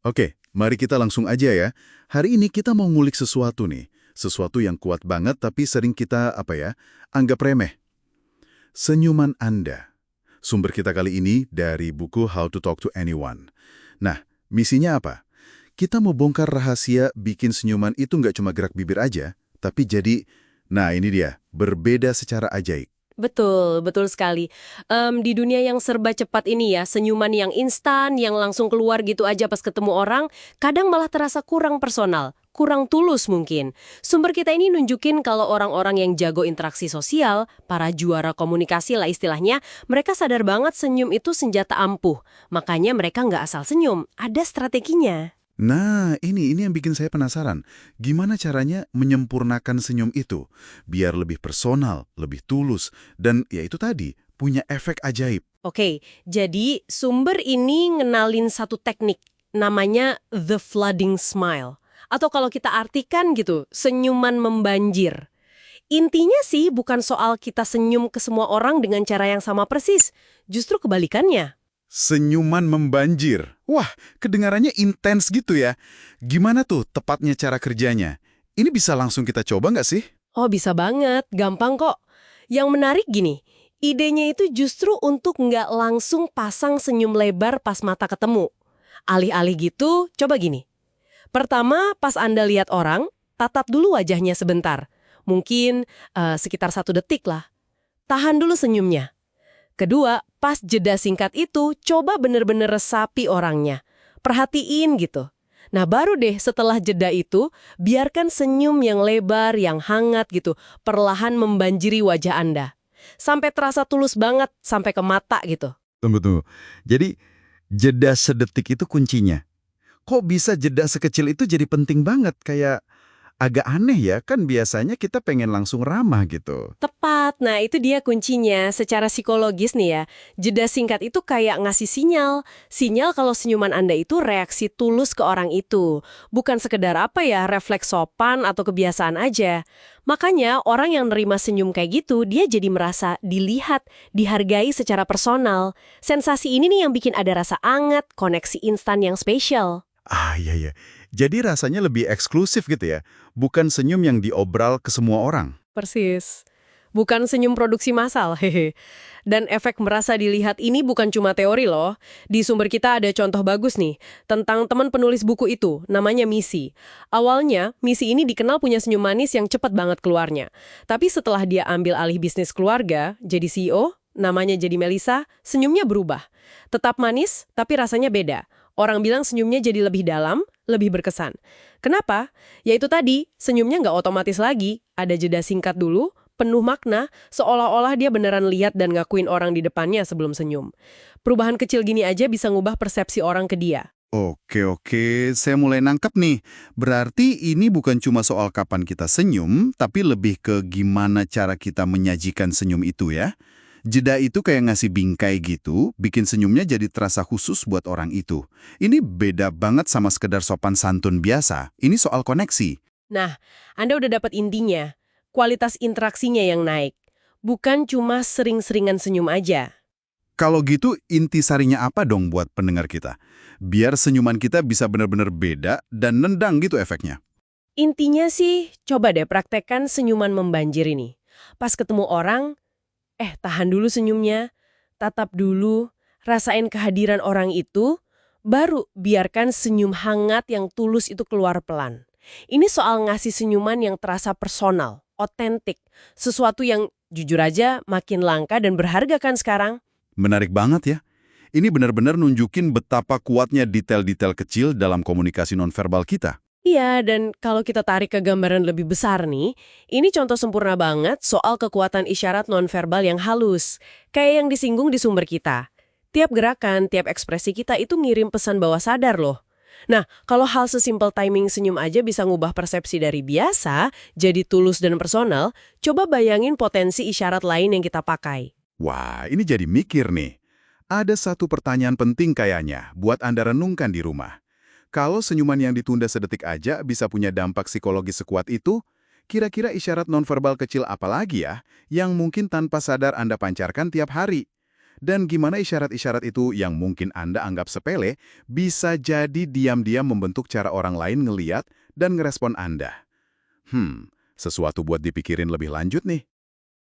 Oke, mari kita langsung aja ya. Hari ini kita mau ngulik sesuatu nih. Sesuatu yang kuat banget tapi sering kita, anggap remeh. Senyuman Anda. Sumber kita kali ini dari buku How to Talk to Anyone. Nah, misinya apa? Kita mau bongkar rahasia bikin senyuman itu nggak cuma gerak bibir aja, tapi jadi, nah ini dia, berbeda secara ajaib. Betul, betul sekali. Di dunia yang serba cepat ini ya, senyuman yang instan, yang langsung keluar gitu aja pas ketemu orang, kadang malah terasa kurang personal, kurang tulus mungkin. Sumber kita ini nunjukin kalau orang-orang yang jago interaksi sosial, para juara komunikasi lah istilahnya, mereka sadar banget senyum itu senjata ampuh. Makanya mereka nggak asal senyum, ada strateginya. Nah, ini yang bikin saya penasaran. Gimana caranya menyempurnakan senyum itu? Biar lebih personal, lebih tulus, dan ya itu tadi, punya efek ajaib. Oke, jadi sumber ini ngenalin satu teknik, namanya the flooding smile. Atau kalau kita artikan gitu, senyuman membanjir. Intinya sih bukan soal kita senyum ke semua orang dengan cara yang sama persis, justru kebalikannya. Senyuman membanjir. Wah, kedengarannya intens gitu ya. Gimana tuh tepatnya cara kerjanya? Ini bisa langsung kita coba nggak sih? Oh bisa banget, gampang kok. Yang menarik gini, idenya itu justru untuk nggak langsung pasang senyum lebar pas mata ketemu. Alih-alih gitu, coba gini. Pertama, pas Anda lihat orang, tatap dulu wajahnya sebentar. Mungkin sekitar 1 detik lah. Tahan dulu senyumnya. Kedua, pas jeda singkat itu, coba bener-bener resapi orangnya. Perhatiin gitu. Nah baru deh setelah jeda itu, biarkan senyum yang lebar, yang hangat gitu, perlahan membanjiri wajah Anda. Sampai terasa tulus banget, sampai ke mata gitu. Tunggu. Jadi, jeda sedetik itu kuncinya. Kok bisa jeda sekecil itu jadi penting banget? Kayak agak aneh ya, kan biasanya kita pengen langsung ramah gitu. Tepat, nah itu dia kuncinya. Secara psikologis nih ya, jeda singkat itu kayak ngasih sinyal. Sinyal kalau senyuman Anda itu reaksi tulus ke orang itu. Bukan sekedar refleks sopan atau kebiasaan aja. Makanya orang yang nerima senyum kayak gitu, dia jadi merasa dilihat, dihargai secara personal. Sensasi ini nih yang bikin ada rasa anget, koneksi instan yang spesial. Ah, iya. Jadi rasanya lebih eksklusif gitu ya. Bukan senyum yang diobral ke semua orang. Persis. Bukan senyum produksi massal, hehe. Dan efek merasa dilihat ini bukan cuma teori loh. Di sumber kita ada contoh bagus nih, tentang teman penulis buku itu, namanya Missy. Awalnya, Missy ini dikenal punya senyum manis yang cepat banget keluarnya. Tapi setelah dia ambil alih bisnis keluarga, jadi CEO, namanya jadi Melissa, senyumnya berubah. Tetap manis, tapi rasanya beda. Orang bilang senyumnya jadi lebih dalam, lebih berkesan. Kenapa? Yaitu tadi, senyumnya nggak otomatis lagi. Ada jeda singkat dulu, penuh makna, seolah-olah dia beneran lihat dan ngakuin orang di depannya sebelum senyum. Perubahan kecil gini aja bisa ngubah persepsi orang ke dia. Oke, saya mulai nangkep nih. Berarti ini bukan cuma soal kapan kita senyum, tapi lebih ke gimana cara kita menyajikan senyum itu ya. Jeda itu kayak ngasih bingkai gitu, bikin senyumnya jadi terasa khusus buat orang itu. Ini beda banget sama sekedar sopan santun biasa. Ini soal koneksi. Nah, Anda udah dapat intinya. Kualitas interaksinya yang naik. Bukan cuma sering-seringan senyum aja. Kalau gitu, intisarinya apa dong buat pendengar kita? Biar senyuman kita bisa benar-benar beda dan nendang gitu efeknya. Intinya sih, coba deh praktekkan senyuman membanjir ini. Pas ketemu orang, tahan dulu senyumnya, tatap dulu, rasain kehadiran orang itu, baru biarkan senyum hangat yang tulus itu keluar pelan. Ini soal ngasih senyuman yang terasa personal, otentik, sesuatu yang jujur aja makin langka dan berharga kan sekarang. Menarik banget ya. Ini benar-benar nunjukin betapa kuatnya detail-detail kecil dalam komunikasi nonverbal kita. Iya, dan kalau kita tarik ke gambaran lebih besar nih, ini contoh sempurna banget soal kekuatan isyarat nonverbal yang halus, kayak yang disinggung di sumber kita. Tiap gerakan, tiap ekspresi kita itu ngirim pesan bawah sadar loh. Nah, kalau hal sesimpel timing senyum aja bisa ngubah persepsi dari biasa, jadi tulus dan personal, coba bayangin potensi isyarat lain yang kita pakai. Wah, ini jadi mikir nih. Ada satu pertanyaan penting kayaknya buat Anda renungkan di rumah. Kalau senyuman yang ditunda sedetik aja bisa punya dampak psikologis sekuat itu, kira-kira isyarat nonverbal kecil apa lagi ya yang mungkin tanpa sadar Anda pancarkan tiap hari? Dan gimana isyarat-isyarat itu yang mungkin Anda anggap sepele, bisa jadi diam-diam membentuk cara orang lain ngeliat dan ngerespon Anda. Sesuatu buat dipikirin lebih lanjut nih.